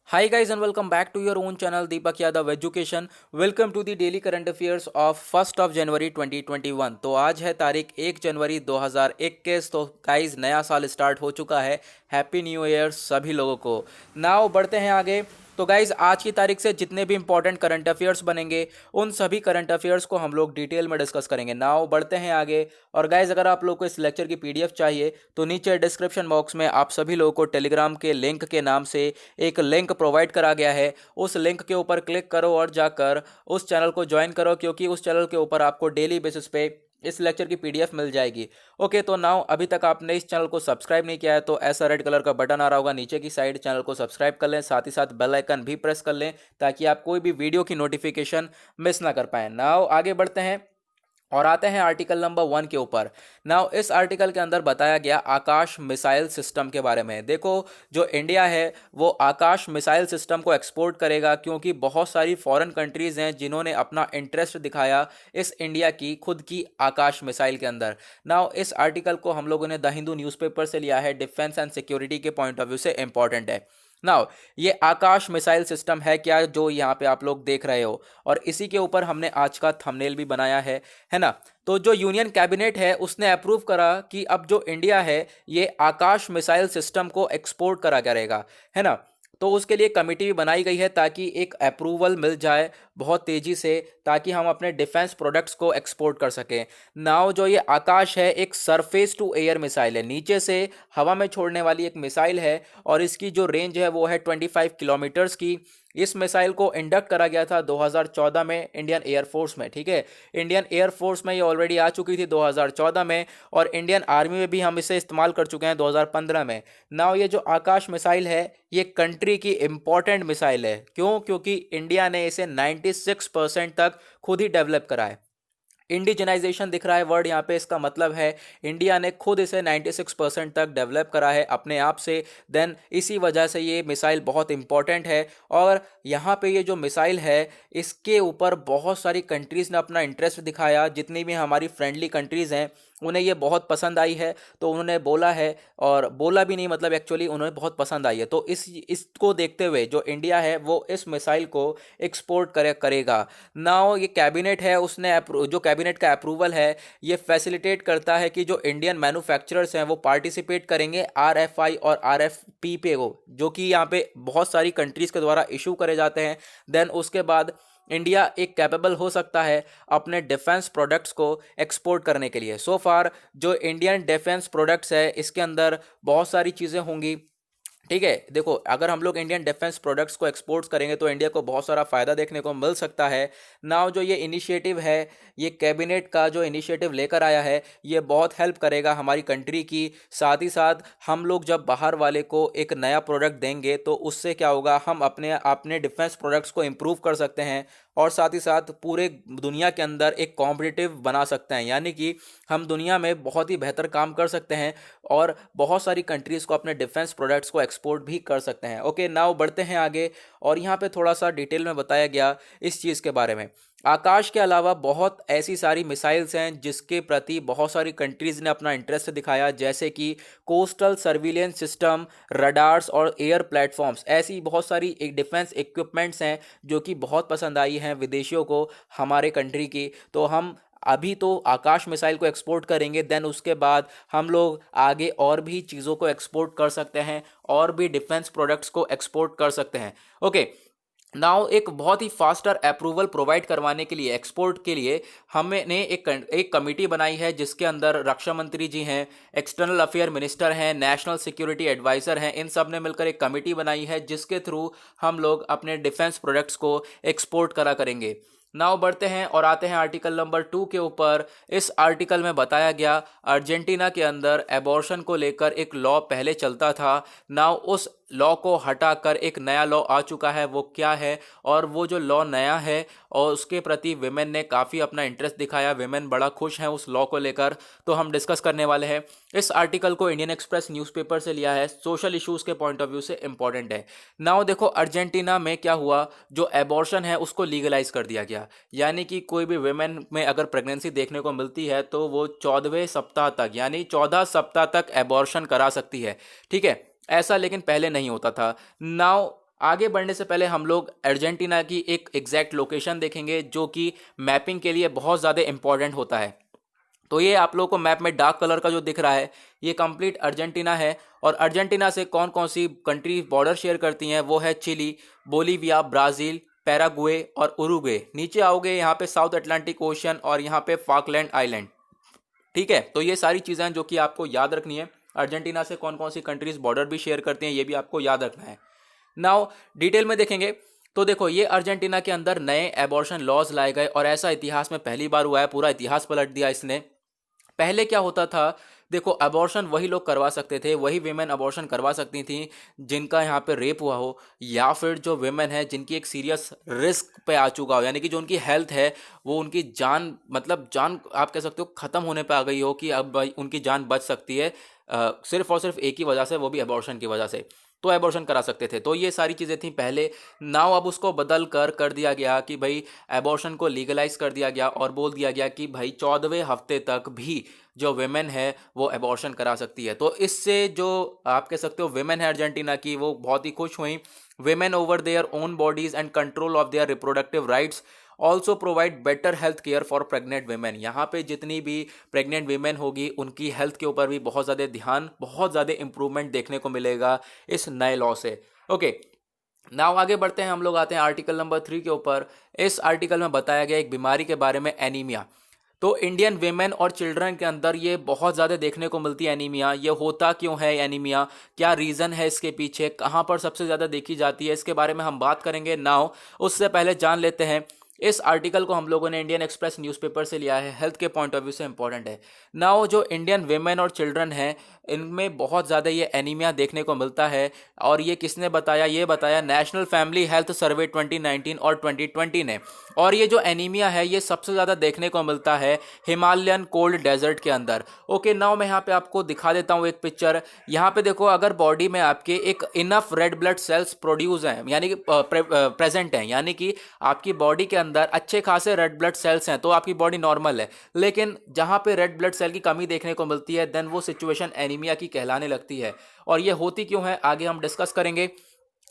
Hi guys and welcome back to your own channel Deepak Yadav Education. Welcome to the daily current affairs of 1st of January 2021. तो आज है तारीख 1 जनवरी 2021। तो guys नया साल start हो चुका है। हैप्पी न्यू ईयर सभी लोगों को। नाउ बढ़ते हैं आगे। तो गाइज आज की तारीख से जितने भी इंपॉर्टेंट करंट अफेयर्स बनेंगे उन सभी करंट अफेयर्स को हम लोग डिटेल में डिस्कस करेंगे। नाउ बढ़ते हैं आगे। और गाइज अगर आप लोग को इस लेक्चर की पीडीएफ चाहिए तो नीचे डिस्क्रिप्शन बॉक्स में आप सभी लोगों को टेलीग्राम के लिंक के नाम से एक लिंक प्रोवाइड करा गया है। उस लिंक के ऊपर क्लिक करो और जाकर उस चैनल को ज्वाइन करो, क्योंकि उस चैनल के ऊपर आपको डेली बेसिस पे इस लेक्चर की पीडीएफ मिल जाएगी। ओके, तो नाउ अभी तक आपने इस चैनल को सब्सक्राइब नहीं किया है तो ऐसा रेड कलर का बटन आ रहा होगा नीचे की साइड, चैनल को सब्सक्राइब कर लें, साथ ही साथ बेल आइकन भी प्रेस कर लें ताकि आप कोई भी वीडियो की नोटिफिकेशन मिस ना कर पाएं। नाउ आगे बढ़ते हैं और आते हैं आर्टिकल नंबर 1 के ऊपर। नाउ इस आर्टिकल के अंदर बताया गया आकाश मिसाइल सिस्टम के बारे में। देखो, जो इंडिया है वो आकाश मिसाइल सिस्टम को एक्सपोर्ट करेगा, क्योंकि बहुत सारी फॉरेन कंट्रीज हैं जिन्होंने अपना इंटरेस्ट दिखाया इस इंडिया की खुद की आकाश मिसाइल के अंदर। नाउ इस आर्टिकल को हम लोगों ने द हिंदू न्यूज़पेपर से लिया है। डिफेंस एंड सिक्योरिटी के पॉइंट ऑफ व्यू से इंपॉर्टेंट है। नाउ ये आकाश मिसाइल सिस्टम है क्या जो यहाँ पे आप लोग देख रहे हो, और इसी के ऊपर हमने आज का थंबनेल भी बनाया है ना। तो जो यूनियन कैबिनेट है उसने अप्रूव करा कि अब जो इंडिया है ये आकाश मिसाइल सिस्टम को एक्सपोर्ट करा करेगा, है ना। तो उसके लिए कमेटी भी बनाई गई है ताकि एक अप्रूवल मिल जाए बहुत तेजी से, ताकि हम अपने डिफेंस प्रोडक्ट्स को एक्सपोर्ट कर सकें। नाउ जो ये आकाश है एक सरफेस टू एयर मिसाइल है, नीचे से हवा में छोड़ने वाली एक मिसाइल है, और इसकी जो रेंज है वो है 25 किलोमीटर्स की। इस मिसाइल को इंडक्ट करा गया था 2014 में इंडियन एयरफोर्स में। ठीक है, इंडियन एयरफोर्स में ये ऑलरेडी आ चुकी थी 2014 में, और इंडियन आर्मी में भी हम इसे इस्तेमाल कर चुके हैं 2015 में। नाउ ये जो आकाश मिसाइल है ये कंट्री की इंपॉर्टेंट मिसाइल है। क्यों? क्योंकि इंडिया ने इसे 96% तक खुद ही डेवलप करा है। इंडिजिनाइजेशन दिख रहा है वर्ड यहाँ पे, इसका मतलब है इंडिया ने खुद इसे 96% तक डेवलप करा है अपने आप से। देन इसी वजह से ये मिसाइल बहुत इंपॉर्टेंट है। और यहाँ पे ये जो मिसाइल है इसके ऊपर बहुत सारी कंट्रीज़ ने अपना इंटरेस्ट दिखाया। जितनी भी हमारी फ्रेंडली कंट्रीज़ हैं उन्हें ये बहुत पसंद आई है, तो उन्होंने बोला है, और बोला भी नहीं मतलब एक्चुअली उन्हें बहुत पसंद आई है। तो इसको देखते हुए जो इंडिया है वो इस मिसाइल को एक्सपोर्ट करेगा। नाउ ये कैबिनेट है उसने जो कैबिनेट का अप्रूवल है ये फैसिलिटेट करता है कि जो इंडियन मैन्युफैक्चरर्स हैं वो पार्टिसिपेट करेंगे आरएफआई और आरएफपी पे, वो जो कि यहाँ पे बहुत सारी कंट्रीज़ के द्वारा इशू करे जाते हैं। देन उसके बाद इंडिया एक कैपेबल हो सकता है अपने डिफेंस प्रोडक्ट्स को एक्सपोर्ट करने के लिए। सो फार जो इंडियन डिफेंस प्रोडक्ट्स है इसके अंदर बहुत सारी चीज़ें होंगी। ठीक है, देखो अगर हम लोग इंडियन डिफेंस प्रोडक्ट्स को एक्सपोर्ट्स करेंगे तो इंडिया को बहुत सारा फ़ायदा देखने को मिल सकता है। नाउ जो ये इनिशिएटिव है, ये कैबिनेट का जो इनिशिएटिव लेकर आया है ये बहुत हेल्प करेगा हमारी कंट्री की। साथ ही साथ हम लोग जब बाहर वाले को एक नया प्रोडक्ट देंगे तो उससे क्या होगा, हम अपने अपने डिफेंस प्रोडक्ट्स को इम्प्रूव कर सकते हैं, और साथ ही साथ पूरे दुनिया के अंदर एक कॉम्पिटिटिव बना सकते हैं। यानी कि हम दुनिया में बहुत ही बेहतर काम कर सकते हैं और बहुत सारी कंट्रीज़ को अपने डिफेंस प्रोडक्ट्स को एक्सपोर्ट भी कर सकते हैं। ओके, नाउ बढ़ते हैं आगे। और यहाँ पे थोड़ा सा डिटेल में बताया गया इस चीज़ के बारे में। आकाश के अलावा बहुत ऐसी सारी मिसाइल्स हैं जिसके प्रति बहुत सारी कंट्रीज़ ने अपना इंटरेस्ट दिखाया, जैसे कि कोस्टल सर्विलेंस सिस्टम, रडार्स और एयर प्लेटफॉर्म्स। ऐसी बहुत सारी एक डिफेंस इक्विपमेंट्स हैं जो कि बहुत पसंद आई हैं विदेशियों को हमारे कंट्री की। तो हम अभी तो आकाश मिसाइल को एक्सपोर्ट करेंगे, देन उसके बाद हम लोग आगे और भी चीज़ों को एक्सपोर्ट कर सकते हैं, और भी डिफेंस प्रोडक्ट्स को एक्सपोर्ट कर सकते हैं। ओके, नाउ एक बहुत ही फास्टर अप्रूवल प्रोवाइड करवाने के लिए, एक्सपोर्ट के लिए, हमने एक कमेटी बनाई है जिसके अंदर रक्षा मंत्री जी हैं, एक्सटर्नल अफेयर मिनिस्टर हैं, नेशनल सिक्योरिटी एडवाइज़र हैं। इन सब ने मिलकर एक कमेटी बनाई है जिसके थ्रू हम लोग अपने डिफेंस प्रोडक्ट्स को एक्सपोर्ट करा करेंगे। नाउ बढ़ते हैं और आते हैं आर्टिकल नंबर 2 के ऊपर। इस आर्टिकल में बताया गया अर्जेंटीना के अंदर एबॉर्शन को लेकर एक लॉ पहले चलता था। नाउ उस लॉ को हटाकर एक नया लॉ आ चुका है। वो क्या है, और वो जो लॉ नया है और उसके प्रति विमेन ने काफ़ी अपना इंटरेस्ट दिखाया, विमेन बड़ा खुश हैं उस लॉ को लेकर, तो हम डिस्कस करने वाले हैं। इस आर्टिकल को इंडियन एक्सप्रेस न्यूज़पेपर से लिया है, सोशल इश्यूज़ के पॉइंट ऑफ व्यू से इंपॉर्टेंट है। नाउ देखो अर्जेंटीना में क्या हुआ, जो एबॉर्शन है उसको लीगलाइज कर दिया गया। यानी कि कोई भी विमेन में अगर प्रेगनेंसी देखने को मिलती है तो वो 14वें सप्ताह तक, यानी 14 सप्ताह तक एबॉर्शन करा सकती है। ठीक है, ऐसा लेकिन पहले नहीं होता था। नाउ आगे बढ़ने से पहले हम लोग अर्जेंटीना की एक एग्जैक्ट लोकेशन देखेंगे जो कि मैपिंग के लिए बहुत ज़्यादा इंपॉर्टेंट होता है। तो ये आप लोगों को मैप में डार्क कलर का जो दिख रहा है ये कंप्लीट अर्जेंटीना है। और अर्जेंटीना से कौन कौन सी कंट्री बॉर्डर शेयर करती हैं वो है चिली, बोलीविया, ब्राज़ील, पैराग्वे और उरुग्वे। नीचे आओगे यहाँ पे साउथ अटलांटिक ओशन और यहाँ पे फॉकलैंड आइलैंड। ठीक है, तो ये सारी चीज़ें हैं जो कि आपको याद रखनी है। अर्जेंटीना से कौन कौन सी कंट्रीज बॉर्डर भी शेयर करती हैं ये भी आपको याद रखना है। नाउ डिटेल में देखेंगे तो देखो ये अर्जेंटीना के अंदर नए एबॉर्शन लॉज लाए गए और ऐसा इतिहास में पहली बार हुआ है, पूरा इतिहास पलट दिया इसने। पहले क्या होता था, देखो अबॉर्शन वही लोग करवा सकते थे, वही विमेन अबॉर्शन करवा सकती थी जिनका यहाँ पे रेप हुआ हो या फिर जो विमेन है जिनकी एक सीरियस रिस्क पे आ चुका हो, यानी कि जो उनकी हेल्थ है वो उनकी जान मतलब जान आप कह सकते हो ख़त्म होने पे आ गई हो कि अब भाई उनकी जान बच सकती है सिर्फ और सिर्फ एक ही वजह से, वो भी अबॉर्शन की वजह से, तो एबॉर्शन करा सकते थे। तो ये सारी चीज़ें थी पहले। नाउ अब उसको बदल कर दिया गया कि भाई एबॉर्शन को लीगलाइज कर दिया गया और बोल दिया गया कि भाई 14वें हफ्ते तक भी जो वेमेन है वो एबॉर्शन करा सकती है। तो इससे जो आप कह सकते हो वेमेन है अर्जेंटीना की वो बहुत ही खुश हुई। Women over their own bodies and control of their reproductive rights also provide better health care for pregnant women. यहाँ पे जितनी भी प्रेग्नेंट वेमेन होगी उनकी हेल्थ के ऊपर भी बहुत ज़्यादा ध्यान, बहुत ज़्यादा इंप्रूवमेंट देखने को मिलेगा इस नए लॉ से। ओके, नाउ आगे बढ़ते हैं, हम लोग आते हैं आर्टिकल नंबर 3 के ऊपर। इस आर्टिकल में बताया गया एक बीमारी के बारे में, एनीमिया। तो इंडियन वेमेन और चिल्ड्रन के अंदर ये बहुत ज़्यादा देखने को मिलती है एनीमिया। ये होता क्यों है एनीमिया, क्या रीज़न है इसके पीछे, कहाँ पर सबसे ज़्यादा देखी जाती है, इसके बारे में हम बात करेंगे। नाउ उससे पहले जान लेते हैं, इस आर्टिकल को हम लोगों ने इंडियन एक्सप्रेस न्यूज़पेपर से लिया है, हेल्थ के पॉइंट ऑफ व्यू से इंपॉर्टेंट है। नाउ जो इंडियन वेमेन और चिल्ड्रन हैं इनमें बहुत ज़्यादा ये एनीमिया देखने को मिलता है। और ये किसने बताया, ये बताया नेशनल फैमिली हेल्थ सर्वे 2019 और 2020 ने। और ये जो एनीमिया है ये सबसे ज़्यादा देखने को मिलता है हिमालयन कोल्ड डेजर्ट के अंदर। ओके, नाउ मैं यहाँ पे आपको दिखा देता हूँ एक पिक्चर। यहाँ पे देखो, अगर बॉडी में आपके एक enough red blood cells produce हैं, यानी कि प्रेजेंट हैं, यानी कि आपकी बॉडी के अंदर अच्छे खासे रेड ब्लड सेल्स हैं तो आपकी बॉडी नॉर्मल है। लेकिन जहाँ पे रेड ब्लड सेल की कमी देखने को मिलती है देन वो सिचुएशन एनीमिया की कहलाने लगती है। और ये होती क्यों है आगे हम डिस्कस करेंगे।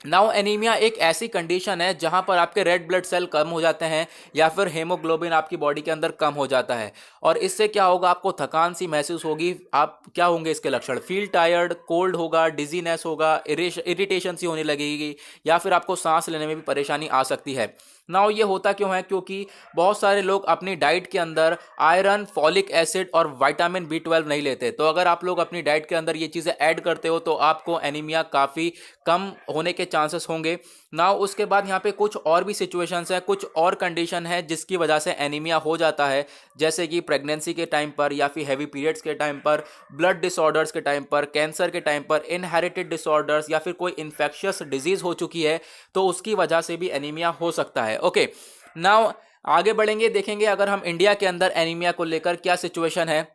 नाउ एनीमिया एक ऐसी कंडीशन है जहां पर आपके रेड ब्लड सेल कम हो जाते हैं या फिर हेमोग्लोबिन आपकी बॉडी के अंदर कम हो जाता है। और इससे क्या होगा, आपको थकान सी महसूस होगी। आप क्या होंगे इसके लक्षण, फील टायर्ड, कोल्ड होगा, डिजीनेस होगा, इरिटेशन सी होने लगेगी या फिर आपको सांस लेने में भी परेशानी आ सकती है। नाउ ये होता क्यों है, क्योंकि बहुत सारे लोग अपनी डाइट के अंदर आयरन, फॉलिक एसिड और विटामिन B12 नहीं लेते। तो अगर आप लोग अपनी डाइट के अंदर ये चीज़ें ऐड करते हो तो आपको एनीमिया काफ़ी कम होने के चांसेस होंगे। नाउ उसके बाद यहाँ पे कुछ और भी सिचुएशंस हैं, कुछ और कंडीशन है जिसकी वजह से एनीमिया हो जाता है, जैसे कि प्रेगनेंसी के टाइम पर या फिर हैवी पीरियड्स के टाइम पर, ब्लड डिसऑर्डर्स के टाइम पर, कैंसर के टाइम पर, इनहेरिटेड डिसऑर्डर्स या फिर कोई इन्फेक्शियस डिजीज हो चुकी है तो उसकी वजह से भी एनीमिया हो सकता है। ओके, नाउ आगे बढ़ेंगे, देखेंगे अगर हम इंडिया के अंदर एनीमिया को लेकर क्या सिचुएशन है।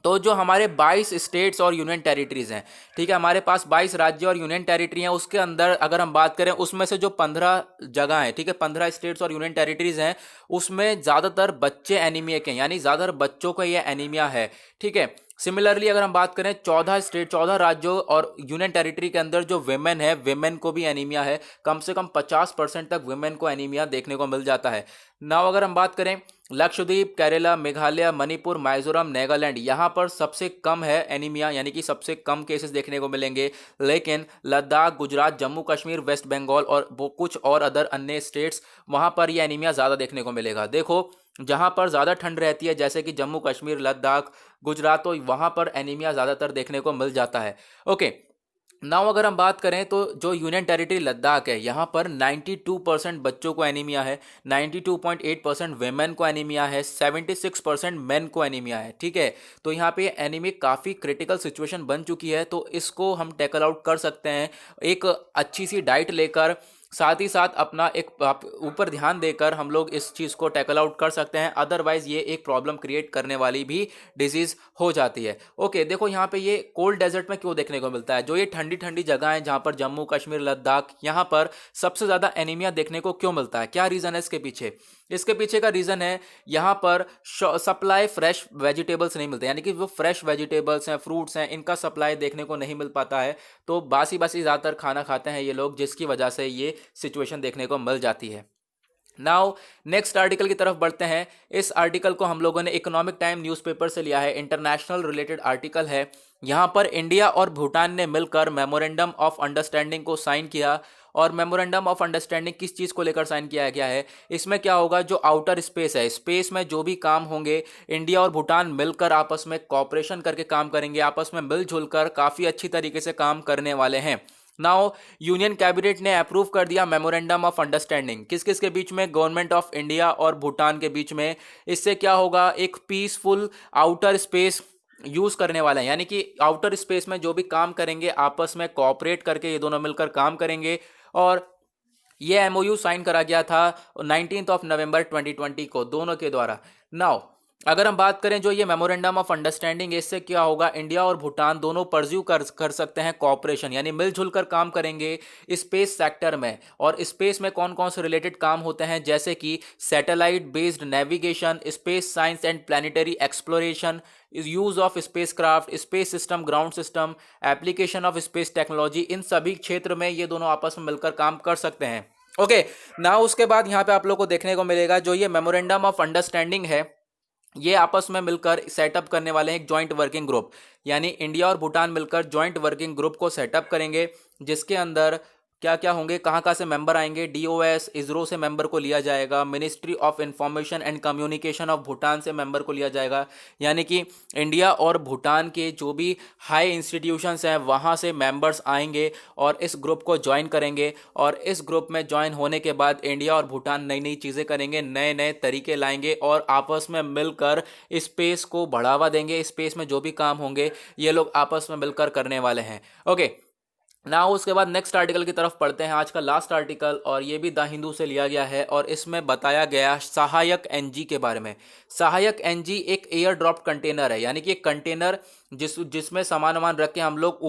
तो जो हमारे 22 स्टेट्स और यूनियन टेरिटरीज हैं, ठीक है, हमारे पास 22 राज्य और यूनियन टेरिटरी हैं, उसके अंदर अगर हम बात करें उसमें से जो 15 जगह हैं, ठीक है, 15 स्टेट्स और यूनियन टेरिटरीज हैं, उसमें ज़्यादातर बच्चे एनीमिया के हैं, यानी ज़्यादातर बच्चों का ये एनीमिया है। ठीक है, सिमिलरली अगर हम बात करें 14 राज्यों और यूनियन टेरिटरी के अंदर जो वेमेन है, वेमेन को भी एनीमिया है, कम से कम 50% तक वेमेन को एनीमिया देखने को मिल जाता है। नाउ अगर हम बात करें लक्षद्वीप, केरला, मेघालय, मणिपुर, मिजोरम, नागालैंड, यहाँ पर सबसे कम है एनीमिया, यानी कि सबसे कम केसेस देखने को मिलेंगे। लेकिन लद्दाख, गुजरात, जम्मू कश्मीर, वेस्ट बंगाल और वो कुछ और अदर अन्य स्टेट्स, वहाँ पर ये एनीमिया ज़्यादा देखने को मिलेगा। देखो जहाँ पर ज़्यादा ठंड रहती है जैसे कि जम्मू कश्मीर, लद्दाख, गुजरात, तो वहाँ पर एनीमिया ज़्यादातर देखने को मिल जाता है। ओके, नाउ अगर हम बात करें तो जो यूनियन टेरिटरी लद्दाख है यहाँ पर 92% बच्चों को एनीमिया है, 92.8% वेमेन को एनीमिया है, 76% मेन को एनीमिया है। ठीक है, तो यहाँ पे एनीमिक काफ़ी क्रिटिकल सिचुएशन बन चुकी है, तो इसको हम टैकल आउट कर सकते हैं एक अच्छी सी डाइट लेकर, साथ ही साथ अपना एक ऊपर ध्यान देकर हम लोग इस चीज़ को टैकल आउट कर सकते हैं, अदरवाइज ये एक प्रॉब्लम क्रिएट करने वाली भी डिजीज हो जाती है। ओके, देखो यहाँ पे ये कोल्ड डेजर्ट में क्यों देखने को मिलता है, जो ये ठंडी ठंडी जगह है जहाँ पर जम्मू कश्मीर लद्दाख, यहाँ पर सबसे ज़्यादा एनीमिया देखने को क्यों मिलता है, क्या रीज़न है इसके पीछे? इसके पीछे का रीज़न है यहाँ पर सप्लाई फ्रेश वेजिटेबल्स नहीं मिलते, यानी कि वो फ्रेश वेजिटेबल्स हैं, फ्रूट्स हैं, इनका सप्लाई देखने को नहीं मिल पाता है। तो बासी बासी ज़्यादातर खाना खाते हैं ये लोग, जिसकी वजह से ये सिचुएशन देखने को मिल जाती है। नाउ नेक्स्ट आर्टिकल की तरफ बढ़ते हैं। इस आर्टिकल को हम लोगों ने इकोनॉमिक टाइम न्यूज़पेपर से लिया है, इंटरनेशनल रिलेटेड आर्टिकल है। यहाँ पर इंडिया और भूटान ने मिलकर मेमोरेंडम ऑफ अंडरस्टैंडिंग को साइन किया। और मेमोरेंडम ऑफ अंडरस्टैंडिंग किस चीज़ को लेकर साइन किया गया है? इसमें क्या होगा, जो आउटर स्पेस है, स्पेस में जो भी काम होंगे, इंडिया और भूटान मिलकर आपस में कॉपरेशन करके काम करेंगे, आपस में मिलजुल कर काफ़ी अच्छी तरीके से काम करने वाले हैं। नाउ यूनियन कैबिनेट ने अप्रूव कर दिया मेमोरेंडम ऑफ अंडरस्टैंडिंग, किस किस के बीच में? गवर्नमेंट ऑफ इंडिया और भूटान के बीच में। इससे क्या होगा, एक पीसफुल आउटर स्पेस यूज करने वाले हैं, यानी कि आउटर स्पेस में जो भी काम करेंगे आपस में कोऑपरेट करके ये दोनों मिलकर काम करेंगे। और ये एमओयू साइन करा गया था 19 नवंबर 2020 को दोनों के द्वारा। नाउ अगर हम बात करें जो ये मेमोरेंडम ऑफ अंडरस्टैंडिंग, इससे क्या होगा, इंडिया और भूटान दोनों परस्यू कर सकते हैं कॉपरेशन, यानी मिलजुल कर काम करेंगे स्पेस सेक्टर में। और स्पेस में कौन कौन से रिलेटेड काम होते हैं, जैसे कि satellite based navigation, space science and planetary exploration, use of spacecraft, space system, ground system, application of space technology, इन सभी क्षेत्र में ये दोनों आपस में मिलकर काम कर सकते हैं। ओके, ना उसके बाद यहाँ पे आप लोग को देखने को मिलेगा जो ये मेमोरेंडम ऑफ अंडरस्टैंडिंग है, ये आपस में मिलकर सेटअप करने वाले हैं एक जॉइंट वर्किंग ग्रुप, यानी इंडिया और भूटान मिलकर जॉइंट वर्किंग ग्रुप को सेटअप करेंगे, जिसके अंदर क्या क्या होंगे, कहाँ कहाँ से मेंबर आएंगे? डीओएस, इसरो से मेंबर को लिया जाएगा, ministry of information and communication of Bhutan से मेंबर को लिया जाएगा, यानी कि इंडिया और भूटान के जो भी हाई इंस्टीट्यूशंस हैं वहाँ से मेंबर्स आएंगे और इस ग्रुप को ज्वाइन करेंगे। और इस ग्रुप में ज्वाइन होने के बाद इंडिया और भूटान नई नई चीज़ें करेंगे, नए नए तरीके लाएंगे और आपस में मिलकर स्पेस को बढ़ावा देंगे। स्पेस में जो भी काम होंगे ये लोग आपस में मिलकर करने वाले हैं। ओके, ना उसके बाद नेक्स्ट आर्टिकल की तरफ पढ़ते हैं, आज का लास्ट आर्टिकल, और ये भी द हिंदू से लिया गया है। और इसमें बताया गया सहायक एनजी के बारे में। सहायक एनजी एक एयर ड्रॉप कंटेनर है, यानी कि एक कंटेनर जिसमें सामान वामान रख के हम लोग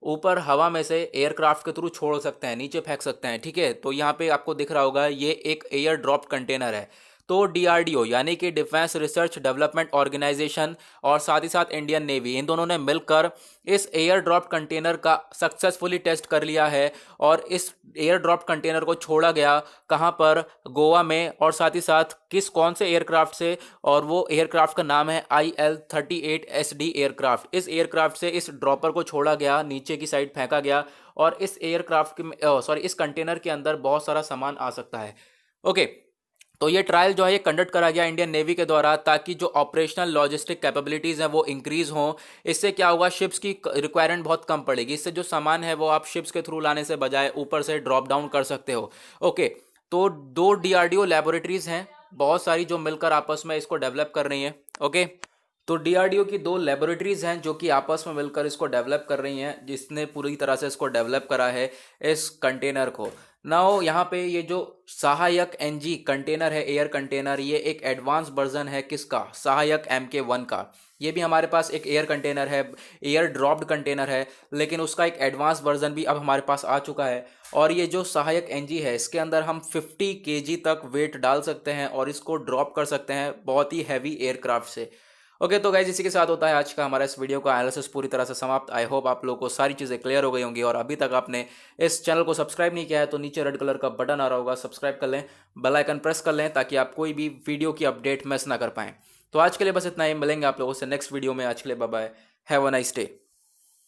ऊपर हवा में से एयरक्राफ्ट के थ्रू छोड़ सकते हैं, नीचे फेंक सकते हैं। ठीक है, तो यहाँ पे आपको दिख रहा होगा ये एक एयर ड्रॉप कंटेनर है। तो डीआरडीओ यानी कि डिफेंस रिसर्च डेवलपमेंट ऑर्गेनाइजेशन और साथ ही साथ इंडियन नेवी, इन दोनों ने मिलकर इस एयर ड्रॉप कंटेनर का सक्सेसफुली टेस्ट कर लिया है। और इस एयर ड्रॉप कंटेनर को छोड़ा गया कहाँ पर? गोवा में। और साथ ही साथ कौन से एयरक्राफ्ट से? और वो एयरक्राफ्ट का नाम है IL-38SD एयरक्राफ्ट। इस एयरक्राफ्ट से इस ड्रॉपर को छोड़ा गया, नीचे की साइड फेंका गया और इस एयरक्राफ्ट के इस कंटेनर के अंदर बहुत सारा सामान आ सकता है। ओके, तो ये ट्रायल जो है ये कंडक्ट करा गया इंडियन नेवी के द्वारा, ताकि जो ऑपरेशनल लॉजिस्टिक कैपेबिलिटीज़ हैं वो इंक्रीज़ हों। इससे क्या होगा, शिप्स की रिक्वायरमेंट बहुत कम पड़ेगी। इससे जो सामान है वो आप शिप्स के थ्रू लाने से बजाय ऊपर से ड्रॉप डाउन कर सकते हो। ओके, तो 2 डीआरडीओ लैबोरेटरीज़ हैं बहुत सारी जो मिलकर आपस में इसको डेवलप कर रही हैं। ओके, तो डीआरडीओ की 2 लैबोरेटरीज़ हैं जो कि आपस में मिलकर इसको डेवलप कर रही हैं, जिसने पूरी तरह से इसको डेवलप करा है इस कंटेनर को। नाउ यहाँ पे ये जो सहायक एनजी कंटेनर है, एयर कंटेनर, ये एक एडवांस वर्जन है किसका? सहायक MK1 का। ये भी हमारे पास एक एयर कंटेनर है, एयर ड्रॉप्ड कंटेनर है, लेकिन उसका एक एडवांस वर्जन भी अब हमारे पास आ चुका है। और ये जो सहायक एनजी है, इसके अंदर हम 50 kg तक वेट डाल सकते हैं और इसको ड्रॉप कर सकते हैं बहुत ही हैवी एयरक्राफ्ट से। ओके, तो गाइज इसी के साथ होता है आज का हमारा इस वीडियो का एनालिसिस पूरी तरह से समाप्त। आई होप आप लोगों को सारी चीज़ें क्लियर हो गई होंगी। और अभी तक आपने इस चैनल को सब्सक्राइब नहीं किया है तो नीचे रेड कलर का बटन आ रहा होगा, सब्सक्राइब कर लें, बेल आइकन प्रेस कर लें, ताकि आप कोई भी वीडियो की अपडेट मिस ना कर पाएँ। तो आज के लिए बस इतना ही, मिलेंगे आप लोगों से नेक्स्ट वीडियो में। आज के लिए bye bye, have a nice day.